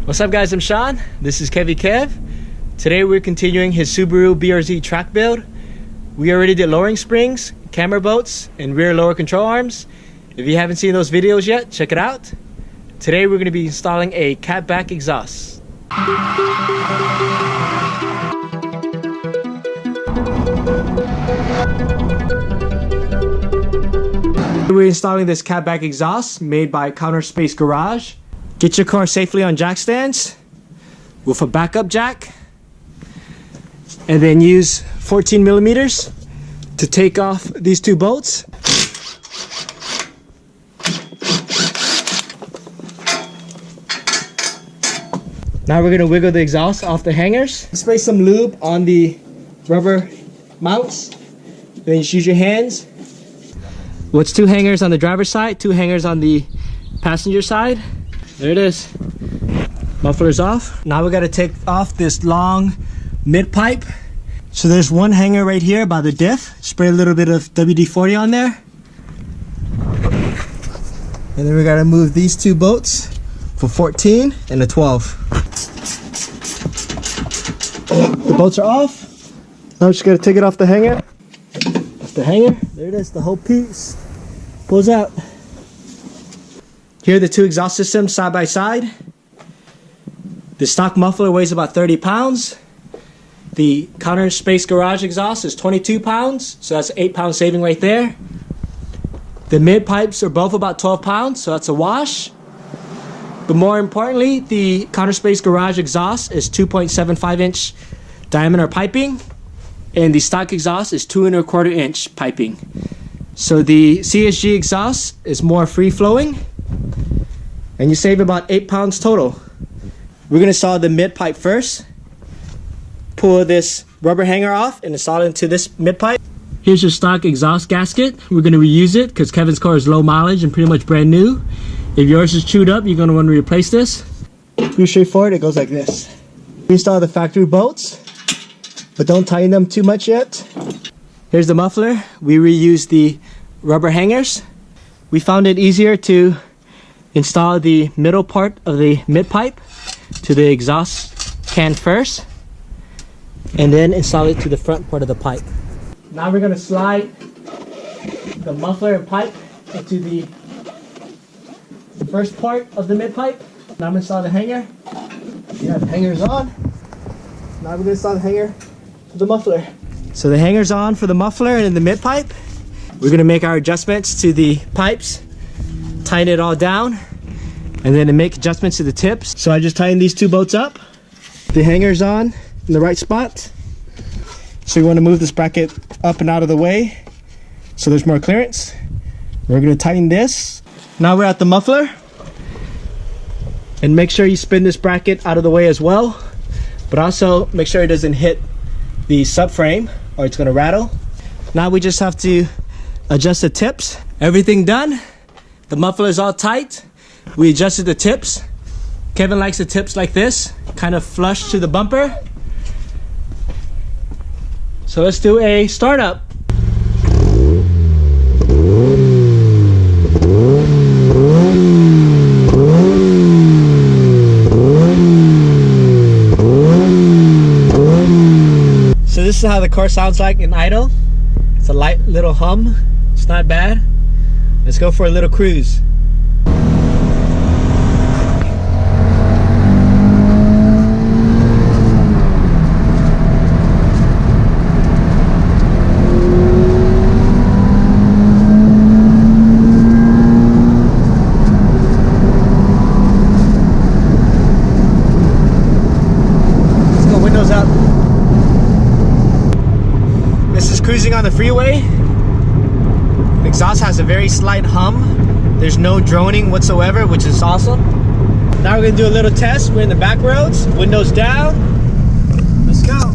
What's up guys, I'm Sean. This is Kevy Kev. Today we're continuing his Subaru BRZ track build. We already did lowering springs, camber bolts, and rear lower control arms. If you haven't seen those videos yet, check it out. Today we're going to be installing a catback exhaust. We're installing this catback exhaust made by CounterSpace Garage. Get your car safely on jack stands with a backup jack, and then use 14 millimeters to take off these two bolts. Now we're going to wiggle the exhaust off the hangers. Spray some lube on the rubber mounts, then just use your hands. What's two hangers on the driver's side, two hangers on the passenger side. There it is. Muffler's off. Now we got to take off this long mid pipe. So there's one hanger right here by the diff. Spray a little bit of WD-40 on there. And then we got to move these two bolts for 14 and a 12. The bolts are off. Now we just got to take it off the hanger. That's the hanger. There it is. The whole piece pulls out. Here are the two exhaust systems side by side. The stock muffler weighs about 30 pounds. The CounterSpace Garage exhaust is 22 pounds, so that's an 8-pound saving right there. The mid pipes are both about 12 pounds, so that's a wash. But more importantly, the CounterSpace Garage exhaust is 2.75-inch diameter piping, and the stock exhaust is 2.25-inch piping. So the CSG exhaust is more free-flowing, and you save about 8 pounds total. We're going to install the mid pipe first. Pull this rubber hanger off and install it into this mid pipe. Here's your stock exhaust gasket. We're going to reuse it because Kevin's car is low mileage and pretty much brand new. If yours is chewed up, you're going to want to replace this. Pretty straightforward. It goes like this. We install the factory bolts, but don't tighten them too much yet. Here's the muffler. We reuse the rubber hangers. We found it easier to install the middle part of the mid pipe to the exhaust can first, and then install it to the front part of the pipe. Now we're going to slide the muffler and pipe into the first part of the mid pipe. Now I'm going to install the hanger. Yeah, the hanger's on. Now we're going to install the hanger to the muffler. So the hanger's on for the muffler and the mid pipe. We're going to make our adjustments to the pipes, tighten it all down, and then to make adjustments to the tips. So I just tightened these two bolts up. The hanger's on in the right spot. So you want to move this bracket up and out of the way so there's more clearance. We're going to tighten this. Now we're at the muffler. And make sure you spin this bracket out of the way as well. But also make sure it doesn't hit the subframe or it's going to rattle. Now we just have to adjust the tips. Everything done. The muffler is all tight. We adjusted the tips. Kevin likes the tips like this, kind of flush to the bumper. So let's do a startup. So this is how the car sounds like in idle. It's a light little hum. It's not bad. Let's go for a little cruise. Cruising on the freeway. The exhaust has a very slight hum. There's no droning whatsoever, which is awesome. Now we're gonna do a little test. We're in the back roads, windows down. Let's go.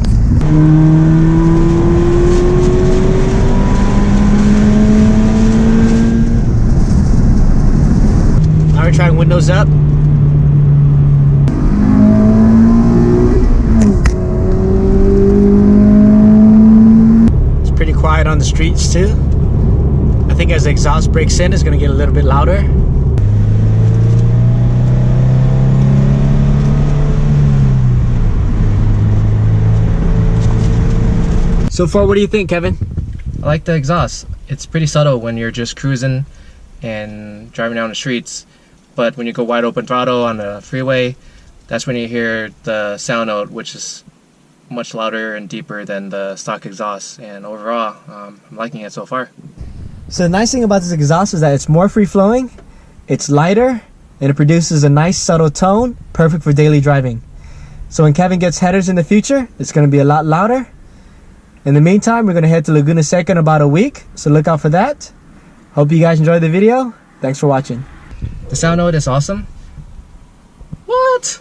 Now we're trying windows up. Quiet on the streets too. I think as the exhaust breaks in, it's going to get a little bit louder. So far, what do you think, Kevin? I like the exhaust. It's pretty subtle when you're just cruising and driving down the streets, but when you go wide open throttle on the freeway, that's when you hear the sound note, which is much louder and deeper than the stock exhaust. And overall, I'm liking it so far. So the nice thing about this exhaust is that it's more free-flowing, it's lighter, and it produces a nice subtle tone, perfect for daily driving. So when Kevin gets headers in the future, it's going to be a lot louder. In the meantime, we're going to head to Laguna Seca in about a week, so look out for that. Hope you guys enjoyed the video. Thanks for watching. The sound note is awesome. What?